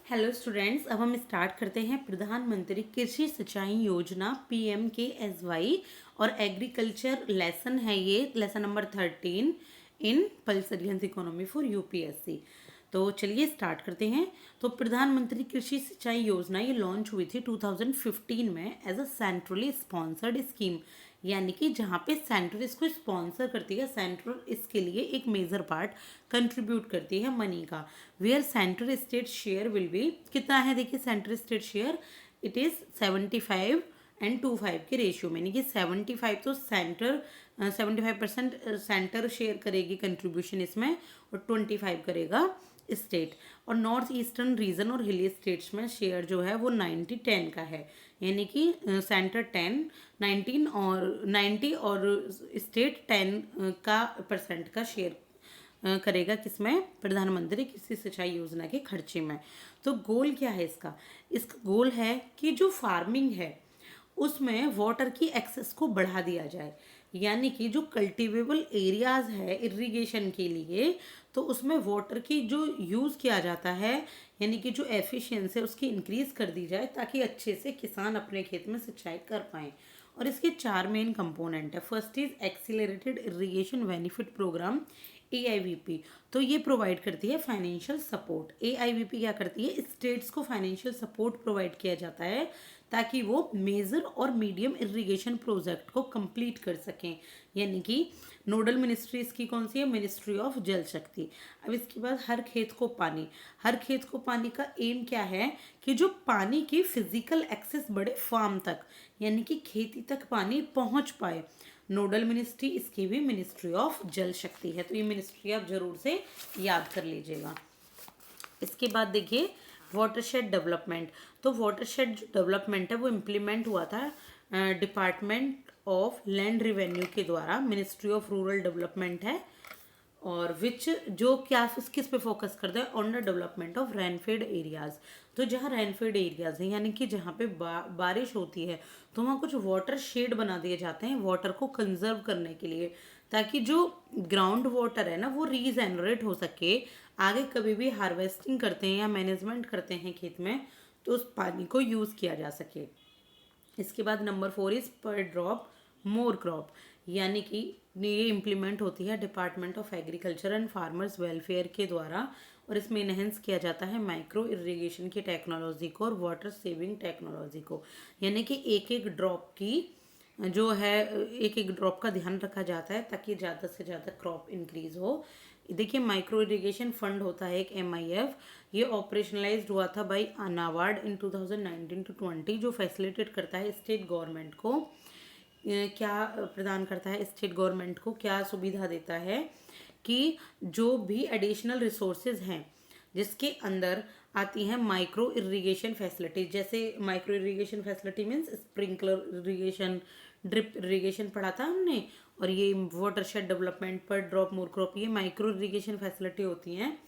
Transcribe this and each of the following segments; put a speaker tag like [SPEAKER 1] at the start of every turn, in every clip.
[SPEAKER 1] Hello students, अब हम start करते हैं प्रधानमंत्री कृषि सिंचाई योजना PMKSY और एग्रीकल्चर लेसन है, ये lesson number 13 in pulsarians economy for UPSC। तो चलिए स्टार्ट करते हैं। तो प्रधानमंत्री कृषि सिंचाई योजना ये लॉन्च हुई थी 2015 में as a centrally sponsored scheme, यानी कि जहाँ पे सेंट्रल इसको स्पॉन्सर करती है, सेंट्रल इसके लिए एक मेजर पार्ट कंट्रीब्यूट करती है मनी का। Where central state share will be कितना है, देखिए central state share it is 75 and 25 के रेशियो में, यानी कि 75 तो सेंटर 75% सेंटर शेयर करेगी कंट्रीब्यूशन इसमें और 25 करेगा स्टेट। और नॉर्थ ईस्टर्न रीजन और हिली स्टेट्स में शेयर जो है वो 90-10 का है, यानी कि सेंटर 19 और 90 और स्टेट 10 का परसेंट का शेयर करेगा किसमें, प्रधानमंत्री कृषि सिंचाई योजना के खर्चे में। तो गोल क्या है इसका, इसका गोल है कि जो फार्मिंग है उसमें वाटर की एक्सेस को बढ़ा दिया जाए, यानी कि जो कल्टीवेबल एरियाज है इरिगेशन के लिए, तो उसमें वाटर की जो यूज़ किया जाता है, यानी कि जो एफिशिएंसी है उसकी इंक्रीज कर दी जाए ताकि अच्छे से किसान अपने खेत में सिंचाई कर पाएँ। और इसके 4 मेन कंपोनेंट है। First is accelerated irrigation benefit programme AIBP। तो ये प्रोवाइड करती है फाइनेंशियल सपोर्ट। AIBP क्या करती है, स्टेट्स को फाइनेंशियल सपोर्ट प्रोवाइड किया जाता है ताकि वो मेजर और मीडियम इरिगेशन प्रोजेक्ट को कंप्लीट कर सकें, यानी कि नोडल मिनिस्ट्री इसकी कौन सी है, मिनिस्ट्री ऑफ जल शक्ति। अब इसके बाद हर खेत को पानी, हर खेत को पानी का एम क्या है कि जो पानी की फिजिकल एक्सेस बढ़े फार्म तक, यानी कि खेती तक पानी पहुंच पाए। नोडल मिनिस्ट्री इसकी भी मिनिस्ट्री ऑफ जल शक्ति है, तो ये मिनिस्ट्री आप जरूर से याद कर लीजिएगा। इसके बाद देखिए वाटरशेड डेवलपमेंट। तो वाटरशेड जो डेवलपमेंट है वो इम्प्लीमेंट हुआ था डिपार्टमेंट ऑफ लैंड रिवेन्यू के द्वारा, मिनिस्ट्री ऑफ रूरल डेवलपमेंट है, और विच जो क्या किस पे फोकस करता है, on the development of rainfed areas. तो जहाँ रेनफेड एरियाज हैं, यानी कि जहाँ पे बारिश होती है, तो वहाँ कुछ वाटर शेड बना दिए जाते हैं वाटर को कंजर्व करने के लिए, ताकि जो ग्राउंड वाटर है ना वो रीजेनरेट हो सके। आगे कभी भी हार्वेस्टिंग करते हैं या मैनेजमेंट करते हैं खेत में, तो उस पानी को यूज़ किया जा सके। इसके बाद नंबर 4 इज पर ड्रॉप मोर क्रॉप, यानी कि ये इम्प्लीमेंट होती है department of agriculture and farmers welfare के द्वारा, और इसमें इनहेंस किया जाता है माइक्रो इरिगेशन की टेक्नोलॉजी को और वाटर सेविंग टेक्नोलॉजी को, यानी कि एक एक ड्रॉप की जो है एक एक ड्रॉप का ध्यान रखा जाता है ताकि ज़्यादा से ज़्यादा क्रॉप इंक्रीज हो। देखिए माइक्रो इरिगेशन फंड होता है एक MIF, ये ऑपरेशनलाइज्ड हुआ था बाई नाबार्ड इन 2019-20, जो फैसिलिटेट करता है स्टेट गवर्नमेंट को क्या प्रदान करता है, स्टेट गवर्नमेंट को क्या सुविधा देता है कि जो भी एडिशनल रिसोर्सेज हैं जिसके अंदर आती हैं माइक्रो इरिगेशन फैसिलिटी, जैसे micro irrigation facility means sprinkler irrigation, drip irrigation पढ़ा था हमने, और ये वाटरशेड डेवलपमेंट पर ड्रॉप मोर क्रॉप, ये माइक्रो इरिगेशन फैसिलिटी होती हैं।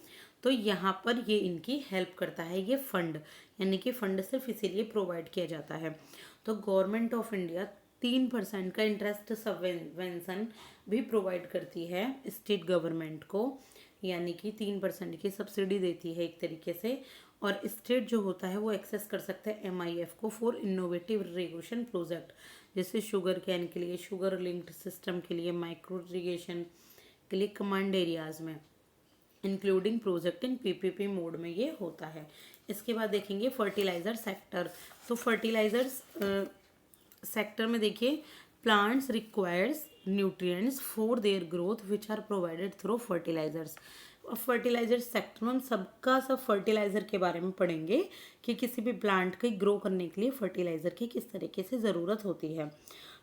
[SPEAKER 1] तो यहाँ पर ये इनकी हेल्प करता है ये फंड, यानी कि फंड सिर्फ इसीलिए प्रोवाइड किया जाता है। तो गवर्नमेंट ऑफ इंडिया 3% का इंटरेस्ट सबवेंशन भी प्रोवाइड करती है स्टेट गवर्नमेंट को, यानी कि 3% की सब्सिडी देती है एक तरीके से। और स्टेट जो होता है वो एक्सेस कर सकता है MIF को फॉर इनोवेटिव इरिगेशन प्रोजेक्ट, जैसे शुगर कैन के लिए, शुगर लिंक्ड सिस्टम के लिए, माइक्रो इरिगेशन के लिए कमांड एरियाज में, including project in PPP mode में ये होता है। इसके बाद देखेंगे फर्टिलाइजर सेक्टर। तो फर्टिलाइजर्स सेक्टर में देखिए plants requires nutrients for their growth which are provided through fertilisers. और फर्टिलाइजर सेक्टर में हम सबका सब फर्टिलाइजर के बारे में पढ़ेंगे कि किसी भी प्लांट के ग्रो करने के लिए फर्टिलाइजर की किस तरीके से ज़रूरत होती है।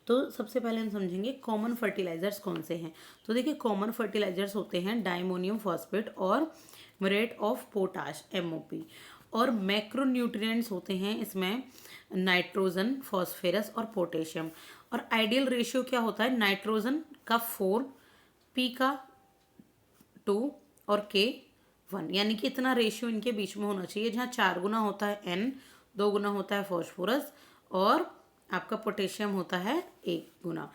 [SPEAKER 1] तो सबसे पहले हम समझेंगे कॉमन फर्टिलाइजर्स कौन से हैं। तो देखिए कॉमन फर्टिलाइजर्स होते हैं डायमोनियम फॉस्फेट और म्यूरेट ऑफ पोटाश MOP। और मैक्रोन्यूट्रिएंट्स होते हैं इसमें नाइट्रोजन, फॉस्फेरस और पोटेशियम। और आइडियल रेशियो क्या होता है, नाइट्रोजन का 4, P का 2 और K 1, यानी कि इतना रेशियो इनके बीच में होना चाहिए, जहाँ 4 गुना होता है N, 2 गुना होता है फॉस्फोरस और आपका पोटेशियम होता है 1 गुना।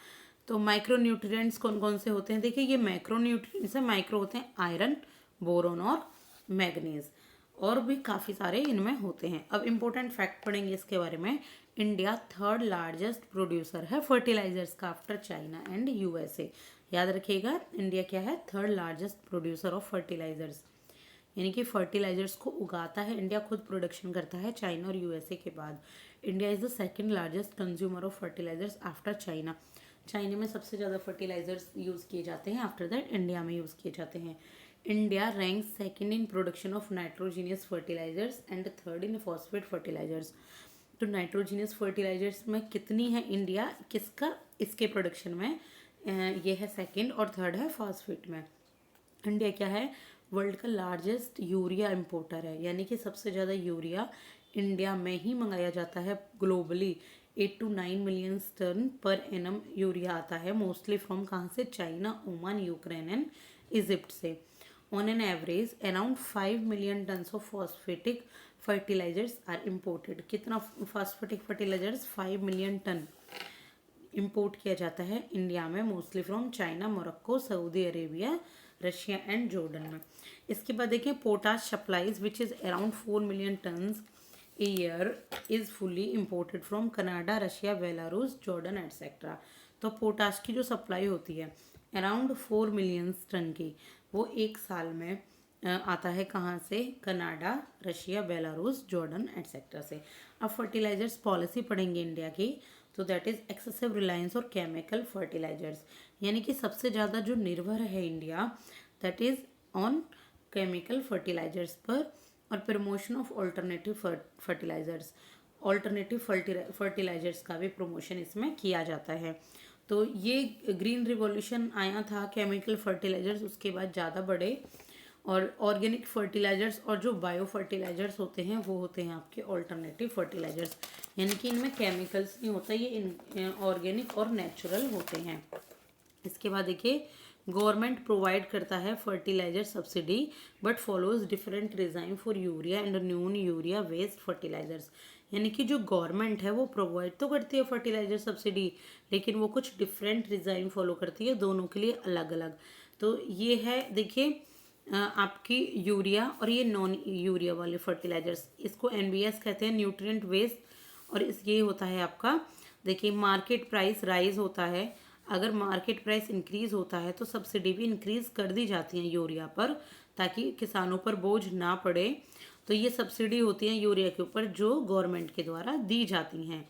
[SPEAKER 1] तो माइक्रो न्यूट्रिएंट्स कौन कौन से होते हैं, देखिए ये मैक्रो न्यूट्रिएंट्स है, माइक्रो होते हैं आयरन, बोरोन और मैग्नीज। और भी काफ़ी सारे इनमें होते हैं। अब इम्पोर्टेंट फैक्ट पढ़ेंगे इसके बारे में। इंडिया थर्ड लार्जेस्ट प्रोड्यूसर है फर्टिलाइजर्स का आफ्टर चाइना एंड यूएसए। याद रखिएगा, इंडिया क्या है, third largest producer of fertilisers, यानी कि फर्टिलाइजर्स को उगाता है इंडिया, खुद प्रोडक्शन करता है चाइना और यूएसए के बाद। India is the second largest consumer of fertilisers after China. China में सबसे ज़्यादा फर्टिलाइजर्स यूज़ किए जाते हैं, आफ्टर दैट इंडिया में यूज़ किए जाते हैं। India rank second in production of nitrogenous fertilisers and third in phosphate fertilisers. तो नाइट्रोजीनियस फर्टिलाइजर्स में कितनी है इंडिया, किसका, इसके प्रोडक्शन में ये है सेकंड, और थर्ड है फॉस्फेट में। इंडिया क्या है, वर्ल्ड का लार्जेस्ट यूरिया इंपोर्टर है, यानी कि सबसे ज़्यादा यूरिया इंडिया में ही मंगाया जाता है globally. 8 to 9 million ton per annum urea आता है, मोस्टली फ्रॉम कहाँ से, China, Oman, Ukraine and Egypt से। On an average around 5 million tons of phosphatic fertilisers are imported. कितना phosphatic fertilisers, 5 million ton import किया जाता है इंडिया में, mostly from China, Morocco, Saudi Arabia, Russia and Jordan में। इसके बाद देखें potash supplies which is around 4 million turns a year is fully imported from Canada, Russia, Belarus, Jordan etcetera. तो potash की जो सप्लाई होती है अराउंड 4 मिलियन टन की, वो एक साल में आता है कहाँ से, Canada, Russia, Belarus, Jordan etcetera से। अब फर्टिलाइजर्स पॉलिसी पढ़ेंगे इंडिया की, तो दैट इज़ एक्सेसिव रिलायंस और केमिकल फर्टिलाइजर्स, यानी कि सबसे ज़्यादा जो निर्भर है India that is on chemical fertilisers पर, और promotion of alternative fertilisers, alternative fertilisers का भी प्रमोशन इसमें किया जाता है। तो ये ग्रीन रिवॉल्यूशन आया था केमिकल फर्टिलाइजर्स, उसके बाद ज़्यादा बढ़े, और ऑर्गेनिक फर्टिलाइजर्स और जो बायो फर्टिलाइजर्स होते हैं वो होते हैं आपके ऑल्टरनेटिव फर्टिलाइजर्स, यानी कि इनमें केमिकल्स नहीं होता, ये ऑर्गेनिक और नेचुरल होते हैं। इसके बाद देखिए, गवर्नमेंट प्रोवाइड करता है fertiliser subsidy but follows different design for urea and non urea waste fertilisers, यानी कि जो गवर्नमेंट है वो प्रोवाइड तो करती है फर्टिलाइजर सब्सिडी, लेकिन वो कुछ डिफरेंट डिज़ाइन फॉलो करती है, दोनों के लिए अलग अलग। तो ये है देखिए आपकी यूरिया और ये नॉन यूरिया वाले फर्टिलाइजर्स, इसको एनबीएस कहते हैं, न्यूट्रिएंट वेस्ट, और इस ये होता है आपका, देखिए मार्केट प्राइस राइज होता है, अगर मार्केट प्राइस इंक्रीज़ होता है तो सब्सिडी भी इंक्रीज़ कर दी जाती है यूरिया पर, ताकि किसानों पर बोझ ना पड़े। तो ये सब्सिडी होती है यूरिया के ऊपर जो गवर्नमेंट के द्वारा दी जाती हैं,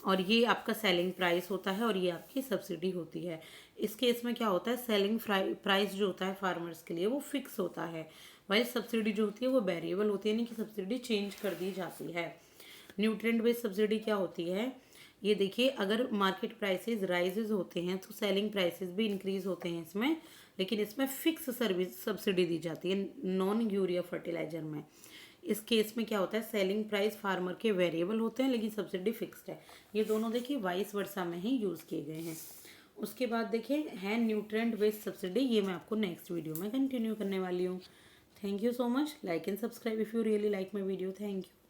[SPEAKER 1] और ये आपका सेलिंग प्राइस होता है और ये आपकी सब्सिडी होती है। इस केस में क्या होता है, सेलिंग प्राइस जो होता है फार्मर्स के लिए वो फिक्स होता है, वही सब्सिडी जो होती है वो वेरिएबल होती है, यानी कि सब्सिडी चेंज कर दी जाती है। न्यूट्रिएंट बेस्ड सब्सिडी क्या होती है, ये देखिए अगर मार्केट प्राइसेस राइजेज होते हैं तो सेलिंग प्राइसेस भी इंक्रीज होते हैं इसमें, लेकिन इसमें फिक्स सर्विस सब्सिडी दी जाती है नॉन यूरिया फर्टिलाइजर में। इस केस में क्या होता है, सेलिंग प्राइस फार्मर के वेरिएबल होते हैं लेकिन सब्सिडी फिक्स्ड है। ये दोनों देखिए वाइस वर्सा में ही यूज़ किए गए हैं। उसके बाद देखिए है न्यूट्रिएंट बेस्ड सब्सिडी, ये मैं आपको नेक्स्ट वीडियो में कंटिन्यू करने वाली हूँ। Thank you so much, like and subscribe if you really like my video. Thank you.